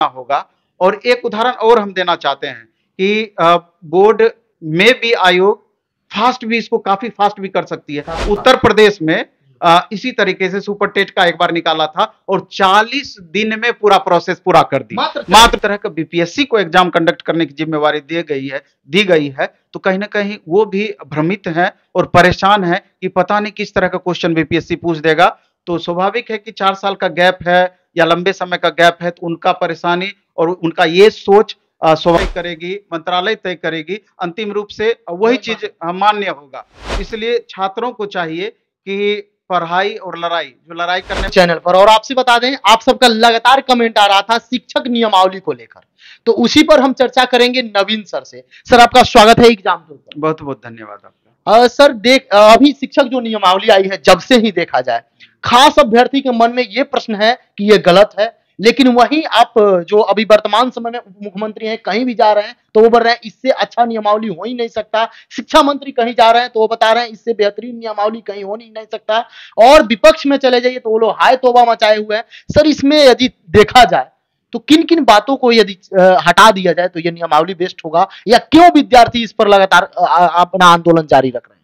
होगा। और एक उदाहरण और हम देना चाहते हैं कि बोर्ड में भी आयोग फास्ट भी इसको काफी फास्ट भी कर सकती है। उत्तर प्रदेश में इसी तरीके से सुपर टेट का एक बार निकाला था और 40 दिन में पूरा प्रोसेस पूरा कर दी। मात्र तरह का बीपीएससी को एग्जाम कंडक्ट करने की जिम्मेवारी दी गई है तो कहीं ना कहीं वो भी भ्रमित हैं और परेशान हैं कि पता नहीं किस तरह का क्वेश्चन बीपीएससी पूछ देगा। तो स्वाभाविक है कि 4 साल का गैप है या लंबे समय का गैप है तो उनका परेशानी और उनका ये सोच स्वाभाविक करेगी, मंत्रालय तय करेगी, अंतिम रूप से वही चीज मान्य होगा। इसलिए छात्रों को चाहिए कि पढ़ाई और लड़ाई जो लड़ाई करने चैनल पर। और आपसे बता दें, आप सबका लगातार कमेंट आ रहा था शिक्षक नियमावली को लेकर, तो उसी पर हम चर्चा करेंगे नवीन सर से। सर आपका स्वागत है एग्जाम पर। बहुत बहुत धन्यवाद आपका। सर अभी शिक्षक जो नियमावली आई है, जब से ही देखा जाए खास अभ्यर्थी के मन में यह प्रश्न है कि यह गलत है, लेकिन वहीं आप जो अभी वर्तमान समय में उप मुख्यमंत्री हैं, कहीं भी जा रहे हैं तो वो बोल रहे हैं इससे अच्छा नियमावली हो ही नहीं सकता। शिक्षा मंत्री कहीं जा रहे हैं तो वो बता रहे हैं इससे बेहतरीन नियमावली कहीं हो ही नहीं सकता। और विपक्ष में चले जाइए तो वो लोग हाय तौबा मचाए हुए हैं। सर इसमें यदि देखा जाए तो किन किन बातों को यदि हटा दिया जाए तो यह नियमावली बेस्ट होगा, या क्यों विद्यार्थी इस पर लगातार अपना आंदोलन जारी रख रहे हैं?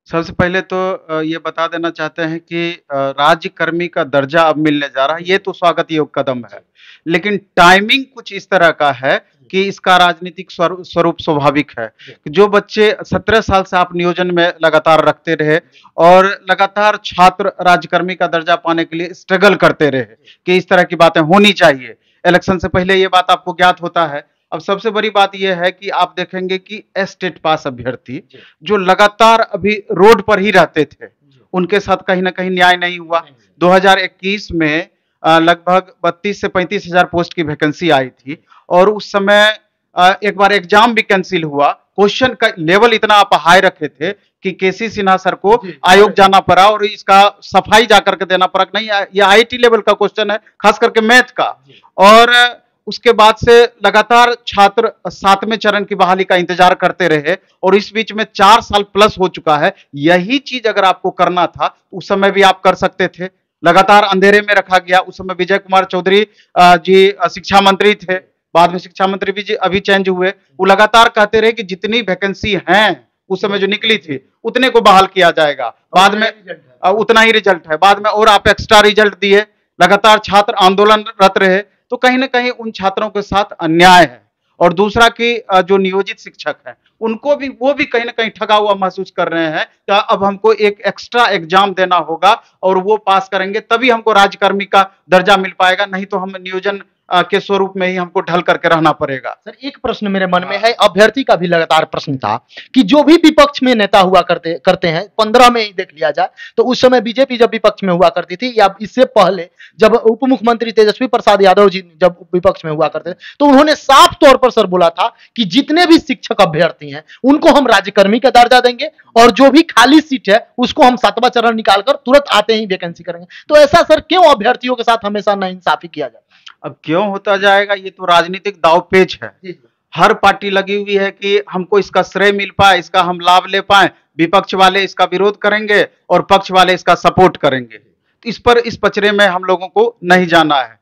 सबसे पहले तो ये बता देना चाहते हैं कि राज्यकर्मी का दर्जा अब मिलने जा रहा है, ये तो स्वागत योग्य कदम है। लेकिन टाइमिंग कुछ इस तरह का है कि इसका राजनीतिक स्वरूप स्वाभाविक है कि जो बच्चे 17 साल से आप नियोजन में लगातार रखते रहे और लगातार छात्र राज्यकर्मी का दर्जा पाने के लिए स्ट्रगल करते रहे कि इस तरह की बातें होनी चाहिए। इलेक्शन से पहले ये बात आपको ज्ञात होता है। अब सबसे बड़ी बात यह है कि आप देखेंगे कि स्टेट पास अभ्यर्थी जो लगातार अभी रोड पर ही रहते थे, उनके साथ कहीं ना कहीं न्याय नहीं हुआ। 2021 में लगभग 32 से 35 हजार पोस्ट की वैकेंसी आई थी और उस समय एक बार एग्जाम भी कैंसिल हुआ। क्वेश्चन का लेवल इतना आप हाई रखे थे कि केसी सिन्हा सर को आयोग जाना पड़ा और इसका सफाई जाकर के देना पड़ा। नहीं, ये आईटी लेवल का क्वेश्चन है, खास करके मैथ का। और उसके बाद से लगातार छात्र 7वें चरण की बहाली का इंतजार करते रहे और इस बीच में 4 साल प्लस हो चुका है। यही चीज अगर आपको करना था उस समय भी आप कर सकते थे। लगातार अंधेरे में रखा गया। उस समय विजय कुमार चौधरी जी शिक्षा मंत्री थे, बाद में शिक्षा मंत्री भी अभी चेंज हुए। वो लगातार कहते रहे कि जितनी वैकेंसी हैं उस समय जो निकली थी उतने को बहाल किया जाएगा, बाद में उतना ही रिजल्ट है। बाद में और आप एक्स्ट्रा रिजल्ट दिए, लगातार छात्र आंदोलनरत रहे। तो कहीं ना कहीं उन छात्रों के साथ अन्याय है। और दूसरा कि जो नियोजित शिक्षक हैं उनको भी वो भी कहीं ना कहीं ठगा हुआ महसूस कर रहे हैं कि अब हमको एक एक्स्ट्रा एग्जाम देना होगा और वो पास करेंगे तभी हमको राज्यकर्मी का दर्जा मिल पाएगा, नहीं तो हम नियोजन के स्वरूप में ही हमको ढल करके रहना पड़ेगा। सर एक प्रश्न मेरे मन में है, अभ्यर्थी का भी लगातार प्रश्न था कि जो भी विपक्ष में नेता हुआ करते हैं, 15 में ही देख लिया जाए तो उस समय बीजेपी जब विपक्ष में हुआ करती थी या इससे पहले जब उप मुख्यमंत्री तेजस्वी प्रसाद यादव जी जब विपक्ष में हुआ करते थे तो उन्होंने साफ तौर पर सर बोला था कि जितने भी शिक्षक अभ्यर्थी हैं उनको हम राज्यकर्मी का दर्जा देंगे और जो भी खाली सीट है उसको हम 7वां चरण निकालकर तुरंत आते ही वैकेंसी करेंगे। तो ऐसा सर क्यों अभ्यर्थियों के साथ हमेशा नाइंसाफी किया जाता है? अब क्यों होता जाएगा, ये तो राजनीतिक दांवपेच है। हर पार्टी लगी हुई है कि हमको इसका श्रेय मिल पाए, इसका हम लाभ ले पाए। विपक्ष वाले इसका विरोध करेंगे और पक्ष वाले इसका सपोर्ट करेंगे। इस पचड़े में हम लोगों को नहीं जाना है।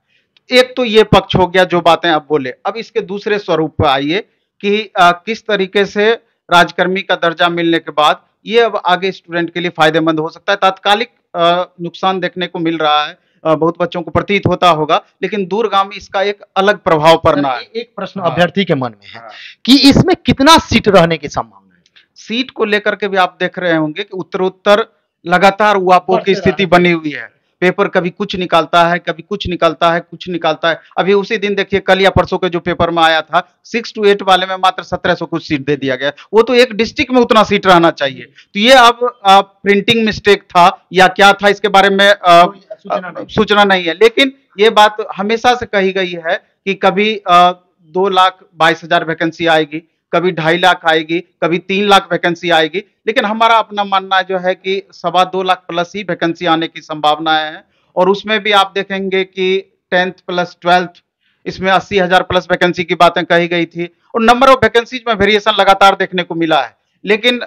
एक तो ये पक्ष हो गया जो बातें अब बोले। अब इसके दूसरे स्वरूप पर आइए कि किस तरीके से राज्यकर्मी का दर्जा मिलने के बाद ये अब आगे स्टूडेंट के लिए फायदेमंद हो सकता है। तात्कालिक नुकसान देखने को मिल रहा है, बहुत बच्चों को प्रतीत होता होगा, लेकिन दूरगामी इसका एक अलग प्रभाव पड़ना है। एक प्रश्न अभ्यर्थी के मन में है कि इसमें कितना सीट रहने की संभावना है? सीट को लेकर के भी आप देख रहे होंगे कि उत्तरोत्तर लगातार उहापोह की स्थिति बनी हुई है। पेपर कभी कुछ निकालता है, कभी कुछ निकालता है, कुछ निकालता है। अभी उसी दिन देखिए, कल या परसों के जो पेपर में आया था 6 to 8 वाले में मात्र 1700 कुछ सीट दे दिया गया। वो तो एक डिस्ट्रिक्ट में उतना सीट रहना चाहिए। तो ये अब प्रिंटिंग मिस्टेक था या क्या था, इसके बारे में सूचना नहीं है। लेकिन ये बात हमेशा से कही गई है कि कभी 2,22,000 वैकेंसी आएगी, कभी 2.5 लाख आएगी, कभी 3 लाख वैकेंसी आएगी। लेकिन हमारा अपना मानना जो है कि 2.25 लाख प्लस ही वैकेंसी आने की संभावनाएं हैं। और उसमें भी आप देखेंगे कि 10th प्लस 12th इसमें 80,000 प्लस वैकेंसी की बातें कही गई थी और नंबर ऑफ वैकेंसीज में वेरिएशन लगातार देखने को मिला है। लेकिन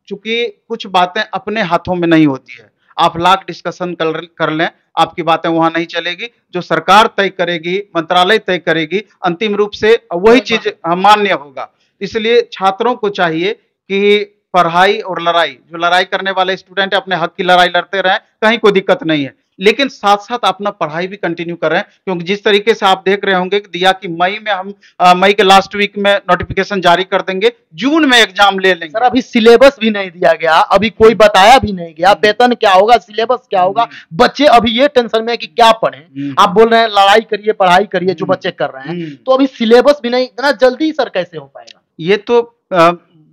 चूंकि कुछ बातें अपने हाथों में नहीं होती है, आप लाख डिस्कशन कर लें, आपकी बातें वहां नहीं चलेगी। जो सरकार तय करेगी, मंत्रालय तय करेगी, अंतिम रूप से वही चीज मान्य होगा। इसलिए छात्रों को चाहिए कि पढ़ाई और लड़ाई, जो लड़ाई करने वाले स्टूडेंट है अपने हक की लड़ाई लड़ते रहें, कहीं कोई दिक्कत नहीं है, लेकिन साथ साथ अपना पढ़ाई भी कंटिन्यू कर रहे हैं। क्योंकि जिस तरीके से आप देख रहे होंगे कि दिया कि मई में हम मई के लास्ट वीक में नोटिफिकेशन जारी कर देंगे, जून में एग्जाम ले लेंगे। सर अभी सिलेबस भी नहीं दिया गया, अभी कोई बताया भी नहीं गया, वेतन क्या होगा, सिलेबस क्या होगा, बच्चे अभी ये टेंशन में है कि क्या पढ़ें। आप बोल रहे हैं लड़ाई करिए, पढ़ाई करिए, जो बच्चे कर रहे हैं, तो अभी सिलेबस भी नहीं, इतना जल्दी सर कैसे हो पाएगा? ये तो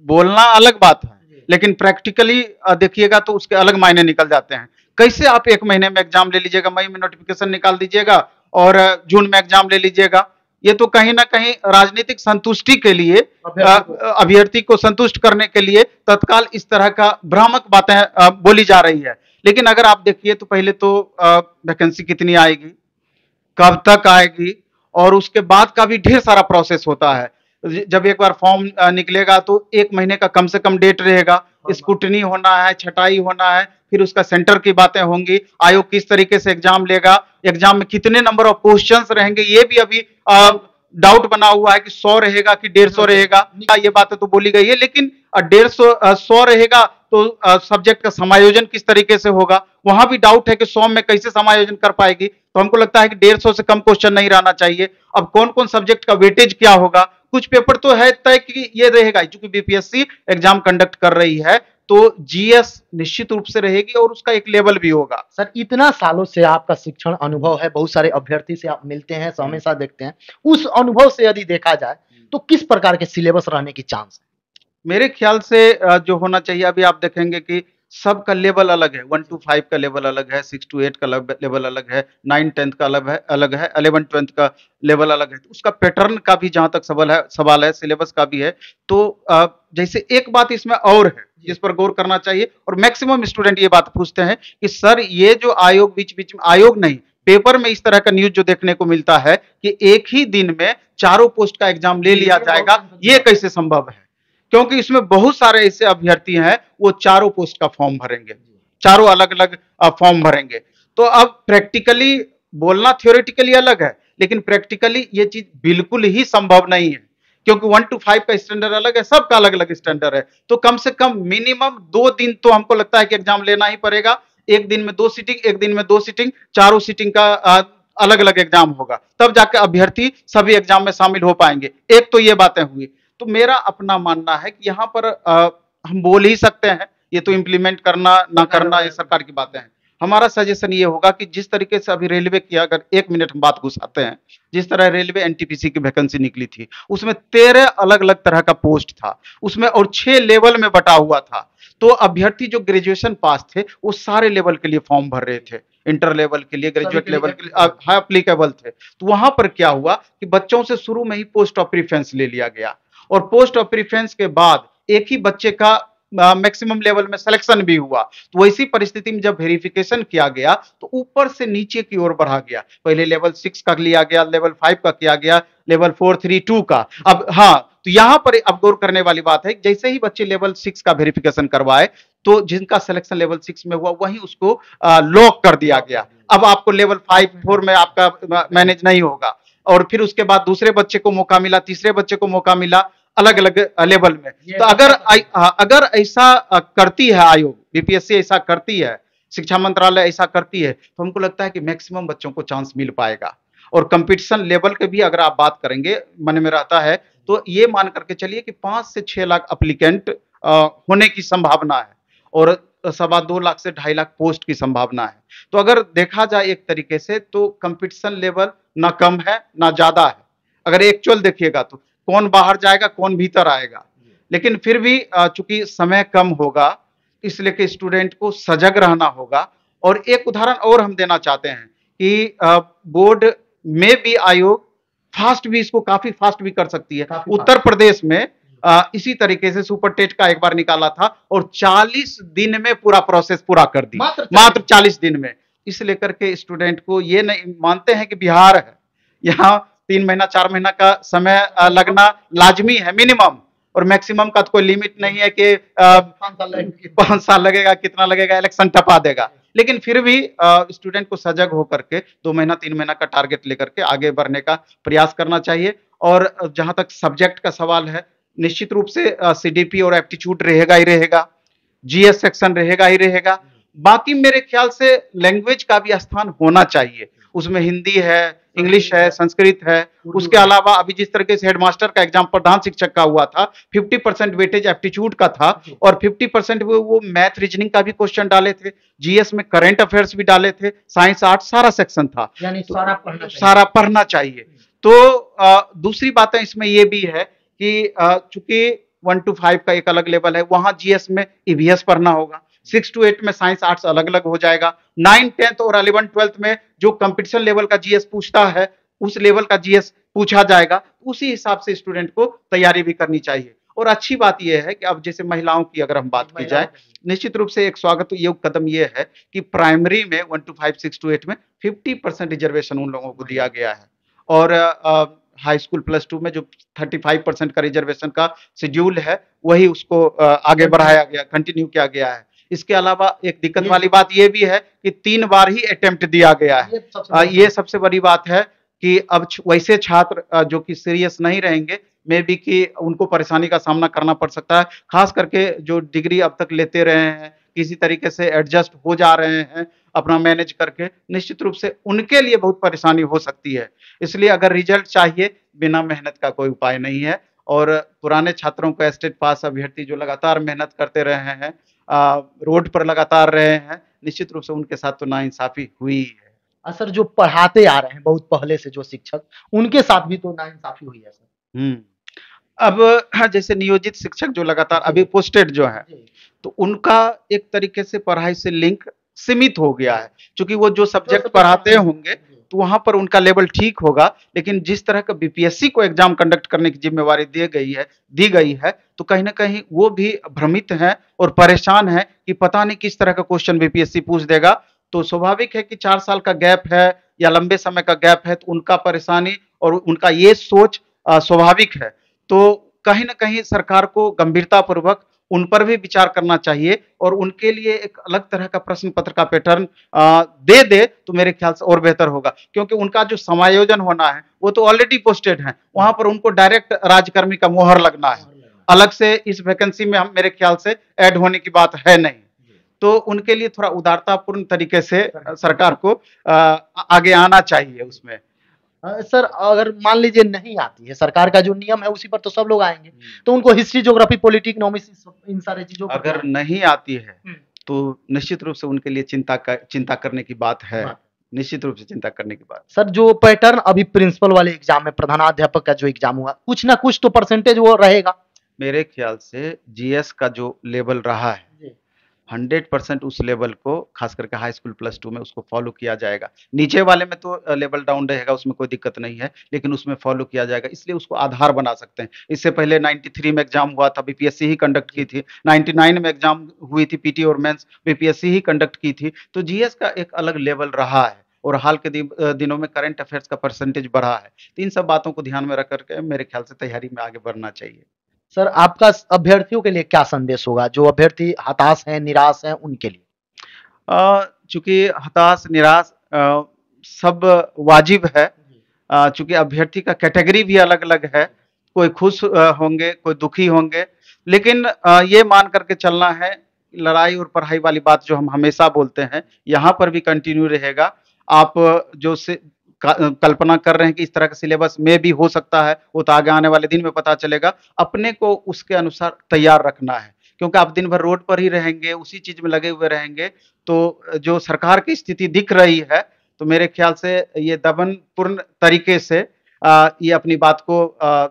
बोलना अलग बात है, लेकिन प्रैक्टिकली देखिएगा तो उसके अलग मायने निकल जाते हैं। कैसे आप एक महीने में एग्जाम ले लीजिएगा, मई में नोटिफिकेशन निकाल दीजिएगा और जून में एग्जाम ले लीजिएगा? ये तो कहीं ना कहीं राजनीतिक संतुष्टि के लिए, अभ्यर्थी को संतुष्ट करने के लिए तत्काल इस तरह का भ्रामक बातें बोली जा रही है। लेकिन अगर आप देखिए तो पहले तो वैकेंसी कितनी आएगी, कब तक आएगी, और उसके बाद का भी ढेर सारा प्रोसेस होता है। जब एक बार फॉर्म निकलेगा तो 1 महीने का कम से कम डेट रहेगा, स्क्रूटनी होना है, छटाई होना है, फिर उसका सेंटर की बातें होंगी, आयोग किस तरीके से एग्जाम लेगा, एग्जाम में कितने नंबर ऑफ क्वेश्चंस रहेंगे, ये भी अभी डाउट बना हुआ है कि 100 रहेगा कि 150 रहेगा। ये बातें तो बोली गई है, लेकिन 150 100 रहेगा तो सब्जेक्ट का समायोजन किस तरीके से होगा, वहां भी डाउट है कि 100 में कैसे समायोजन कर पाएगी। तो हमको लगता है कि 150 से कम क्वेश्चन नहीं रहना चाहिए। अब कौन कौन सब्जेक्ट का वेटेज क्या होगा, कुछ पेपर तो है तय कि ये रहेगा, क्योंकि बीपीएससी एग्जाम कंडक्ट कर रही है तो जीएस निश्चित रूप से रहेगी और उसका एक लेवल भी होगा। सर इतना सालों से आपका शिक्षण अनुभव है, बहुत सारे अभ्यर्थी से आप मिलते हैं, हमेशा देखते हैं, उस अनुभव से यदि देखा जाए तो किस प्रकार के सिलेबस रहने की चांस है? मेरे ख्याल से जो होना चाहिए, अभी आप देखेंगे कि सबका लेवल अलग है। 1 to 5 का लेवल अलग है, 6 to 8 का लेवल अलग है, 9 10th का अलग है, 11 12th का लेवल अलग है। तो उसका पैटर्न का भी जहां तक सवाल है, सिलेबस का भी है। तो जैसे एक बात इसमें और है जिस पर गौर करना चाहिए, और मैक्सिमम स्टूडेंट ये बात पूछते हैं कि सर ये जो आयोग बीच बीच में, आयोग नहीं, पेपर में इस तरह का न्यूज जो देखने को मिलता है कि एक ही दिन में 4 पोस्ट का एग्जाम ले लिया जाएगा, ये कैसे संभव है? क्योंकि इसमें बहुत सारे ऐसे अभ्यर्थी हैं, वो 4 पोस्ट का फॉर्म भरेंगे, 4 अलग अलग फॉर्म भरेंगे। तो अब प्रैक्टिकली बोलना थ्योरेटिकली अलग है, लेकिन प्रैक्टिकली ये चीज बिल्कुल ही संभव नहीं है, क्योंकि 1 to 5 का स्टैंडर्ड अलग है, सबका अलग अलग स्टैंडर्ड है। तो कम से कम मिनिमम 2 दिन तो हमको लगता है कि एग्जाम लेना ही पड़ेगा। एक दिन में 2 सीटिंग, एक दिन में 2 सीटिंग, 4 सीटिंग का अलग अलग एग्जाम होगा, तब जाकर अभ्यर्थी सभी एग्जाम में शामिल हो पाएंगे। एक तो ये बातें हुई। तो मेरा अपना मानना है कि यहाँ पर हम बोल ही सकते हैं, ये तो इम्प्लीमेंट करना ना करना ये सरकार की बातें हैं। हमारा सजेशन ये होगा कि जिस तरीके से अभी रेलवे की, अगर 1 मिनट हम बात घुसाते हैं, जिस तरह रेलवे एनटीपीसी की वैकेंसी निकली थी, उसमें 13 अलग अलग तरह का पोस्ट था, उसमें और 6 लेवल में बटा हुआ था। तो अभ्यर्थी जो ग्रेजुएशन पास थे वो सारे लेवल के लिए फॉर्म भर रहे थे, इंटर लेवल के लिए, ग्रेजुएट लेवल के लिए एप्लीकेबल थे। तो वहां पर क्या हुआ कि बच्चों से शुरू में ही पोस्ट ऑफ प्रीफरेंस ले लिया गया, और पोस्ट ऑफ प्रीफरेंस के बाद एक ही बच्चे का मैक्सिमम लेवल में सिलेक्शन भी हुआ। तो वैसी परिस्थिति में जब वेरिफिकेशन किया गया तो ऊपर से नीचे की ओर बढ़ा गया। पहले लेवल 6 का लिया गया, लेवल 5 का किया गया, लेवल 4 3 2 का। अब हाँ, तो यहां पर अब गौर करने वाली बात है, जैसे ही बच्चे लेवल 6 का वेरिफिकेशन करवाए तो जिनका सिलेक्शन लेवल 6 में हुआ वही उसको लॉक कर दिया गया। अब आपको लेवल 5 4 में आपका मैनेज नहीं होगा। और फिर उसके बाद दूसरे बच्चे को मौका मिला, तीसरे बच्चे को मौका मिला, अलग अलग लेवल में। तो अगर ऐसा करती है आयोग, बीपीएससी ऐसा करती है, शिक्षा मंत्रालय ऐसा करती है, तो हमको लगता है कि मैक्सिमम बच्चों को चांस मिल पाएगा। और कंपटीशन लेवल के भी अगर आप बात करेंगे, मन में रहता है तो ये मान करके चलिए कि 5 से 6 लाख एप्लीकेंट होने की संभावना है, और 2.25 लाख से 2.5 लाख पोस्ट की संभावना है। तो अगर देखा जाए एक तरीके से तो कंपटीशन लेवल ना कम है ना ज्यादा है। अगर एक्चुअल देखिएगा तो कौन बाहर जाएगा, कौन भीतर आएगा। लेकिन फिर भी चूंकि समय कम होगा, इसलिए कि स्टूडेंट को सजग रहना होगा। और एक उदाहरण और हम देना चाहते हैं कि बोर्ड में भी आयोग फास्ट भी, इसको काफी फास्ट भी कर सकती है। उत्तर प्रदेश में इसी तरीके से सुपर टेट का एक बार निकाला था और 40 दिन में पूरा प्रोसेस पूरा कर दी, मात्र 40 दिन में। इस लेकर के स्टूडेंट को ये नहीं मानते हैं कि बिहार है, यहाँ 3 महीना 4 महीना का समय लगना लाजमी है मिनिमम, और मैक्सिमम का तो कोई लिमिट नहीं है कि 5 साल लगेगा, कितना लगेगा, इलेक्शन टपा देगा। लेकिन फिर भी स्टूडेंट को सजग होकर के 2 महीना 3 महीना का टारगेट लेकर के आगे बढ़ने का प्रयास करना चाहिए। और जहां तक सब्जेक्ट का सवाल है, निश्चित रूप से सीडीपी और एप्टीट्यूड रहेगा ही रहेगा, जीएस सेक्शन रहेगा ही रहेगा। बाकी मेरे ख्याल से लैंग्वेज का भी स्थान होना चाहिए, उसमें हिंदी है, इंग्लिश है, संस्कृत है। उसके अलावा अभी जिस तरीके से हेडमास्टर का एग्जाम प्रधान शिक्षक का हुआ था, 50% वेटेज एप्टीट्यूड का था और 50% वो मैथ रीजनिंग का भी क्वेश्चन डाले थे, जीएस में करंट अफेयर्स भी डाले थे, साइंस आर्ट सारा सेक्शन था, यानी तो सारा पढ़ना चाहिए। तो दूसरी बातें इसमें ये भी है कि चूंकि 1 to 5 का एक अलग लेवल है, वहां जीएस में ईवीएस पढ़ना होगा, 6 to 8 में साइंस आर्ट्स अलग अलग हो जाएगा, 9, 10th और 11, 12th में जो कंपटीशन लेवल का जीएस पूछता है उस लेवल का जीएस पूछा जाएगा। उसी हिसाब से स्टूडेंट को तैयारी भी करनी चाहिए। और अच्छी बात यह है कि अब जैसे महिलाओं की अगर हम बात की जाए, निश्चित रूप से एक स्वागत योग्य कदम यह है कि प्राइमरी में 1 to 5, 6 to 8 में 50% रिजर्वेशन उन लोगों को दिया गया है। और हाई स्कूल प्लस 2 में जो 35% का रिजर्वेशन का शेड्यूल है, वही उसको आगे बढ़ाया गया, कंटिन्यू किया गया है। इसके अलावा एक दिक्कत वाली बात यह भी है कि 3 बार ही अटेम्प्ट दिया गया है। ये सबसे बड़ी बात है कि अब वैसे छात्र जो कि सीरियस नहीं रहेंगे, मे बी कि उनको परेशानी का सामना करना पड़ सकता है, खास करके जो डिग्री अब तक लेते रहे हैं, किसी तरीके से एडजस्ट हो जा रहे हैं अपना मैनेज करके, निश्चित रूप से उनके लिए बहुत परेशानी हो सकती है। इसलिए अगर रिजल्ट चाहिए, बिना मेहनत का कोई उपाय नहीं है। और पुराने छात्रों को स्टेट पास अभ्यर्थी जो लगातार मेहनत करते रहे हैं, रोड पर लगातार रहे हैं, निश्चित रूप से उनके साथ तो नाइंसाफी हुई है। सर जो पढ़ाते आ रहे हैं बहुत पहले से जो शिक्षक, उनके साथ भी तो नाइंसाफी हुई है सर। अब जैसे नियोजित शिक्षक जो लगातार अभी पोस्टेड जो है, तो उनका एक तरीके से पढ़ाई से लिंक सीमित हो गया है, क्योंकि वो जो सब्जेक्ट पढ़ाते होंगे तो वहां पर उनका लेवल ठीक होगा, लेकिन जिस तरह का बीपीएससी को एग्जाम कंडक्ट करने की जिम्मेवारी दी गई है, तो कहीं ना कहीं वो भी भ्रमित हैं और परेशान हैं कि पता नहीं किस तरह का क्वेश्चन बीपीएससी पूछ देगा। तो स्वाभाविक है कि 4 साल का गैप है या लंबे समय का गैप है, तो उनका परेशानी और उनका ये सोच स्वाभाविक है। तो कहीं ना कहीं सरकार को गंभीरता पूर्वक उन पर भी विचार करना चाहिए और उनके लिए एक अलग तरह का प्रश्न पत्र का पैटर्न दे तो मेरे ख्याल से और बेहतर होगा, क्योंकि उनका जो समायोजन होना है वो तो ऑलरेडी पोस्टेड है, वहां पर उनको डायरेक्ट राज्यकर्मी का मोहर लगना है, अलग से इस वैकेंसी में हम मेरे ख्याल से ऐड होने की बात है नहीं। तो उनके लिए थोड़ा उदारतापूर्ण तरीके से सरकार को आगे आना चाहिए उसमें। सर अगर मान लीजिए नहीं आती है, सरकार का जो नियम है उसी पर तो सब लोग आएंगे, तो उनको हिस्ट्री, ज्योग्राफी, पॉलिटी, इकोनॉमिक्स, इन सारे चीजों अगर नहीं आती है तो निश्चित रूप से उनके लिए चिंता करने की बात है, निश्चित रूप से चिंता करने की बात। सर जो पैटर्न अभी प्रिंसिपल वाले एग्जाम में, प्रधानाध्यापक का जो एग्जाम हुआ, कुछ ना कुछ तो परसेंटेज वो रहेगा। मेरे ख्याल से जीएस का जो लेवल रहा है 100% उस लेवल को, खास करके हाई स्कूल प्लस 2 में उसको फॉलो किया जाएगा। नीचे वाले में तो लेवल डाउन रहेगा, उसमें कोई दिक्कत नहीं है, लेकिन उसमें फॉलो किया जाएगा, इसलिए उसको आधार बना सकते हैं। इससे पहले 93 में एग्जाम हुआ था, बीपीएससी ही कंडक्ट की थी, 99 में एग्जाम हुई थी पीटी और मेंस, बीपीएससी ही कंडक्ट की थी। तो जीएस का एक अलग लेवल रहा है और हाल के दिनों में करंट अफेयर्स का परसेंटेज बढ़ा है। तो इन सब बातों को ध्यान में रख करके मेरे ख्याल से तैयारी में आगे बढ़ना चाहिए। सर आपका अभ्यर्थियों के लिए क्या संदेश होगा, जो अभ्यर्थी हताश हैं, निराश हैं, उनके लिए? चूंकि हताश निराश सब वाजिब है, चूंकि अभ्यर्थी का कैटेगरी भी अलग अलग है, कोई खुश होंगे, कोई दुखी होंगे, लेकिन ये मान करके चलना है, लड़ाई और पढ़ाई वाली बात जो हम हमेशा बोलते हैं यहाँ पर भी कंटिन्यू रहेगा। आप जो से कल्पना कर रहे हैं कि इस तरह का सिलेबस में भी हो सकता है, वो तो आगे आने वाले दिन में पता चलेगा। अपने को उसके अनुसार तैयार रखना है, क्योंकि आप दिन भर रोड पर ही रहेंगे, उसी चीज में लगे हुए रहेंगे, तो जो सरकार की स्थिति दिख रही है, तो मेरे ख्याल से ये दमनपूर्ण तरीके से ये अपनी बात को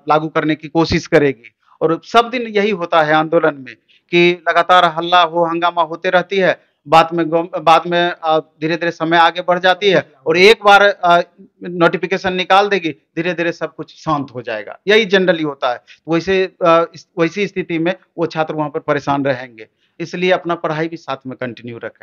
लागू करने की कोशिश करेगी। और सब दिन यही होता है आंदोलन में कि लगातार हल्ला हो हंगामा होते रहती है, बाद में धीरे धीरे समय आगे बढ़ जाती है और एक बार नोटिफिकेशन निकाल देगी, धीरे धीरे सब कुछ शांत हो जाएगा। यही जनरली होता है। वैसी स्थिति में वो छात्र वहां पर परेशान रहेंगे, इसलिए अपना पढ़ाई भी साथ में कंटिन्यू रखें।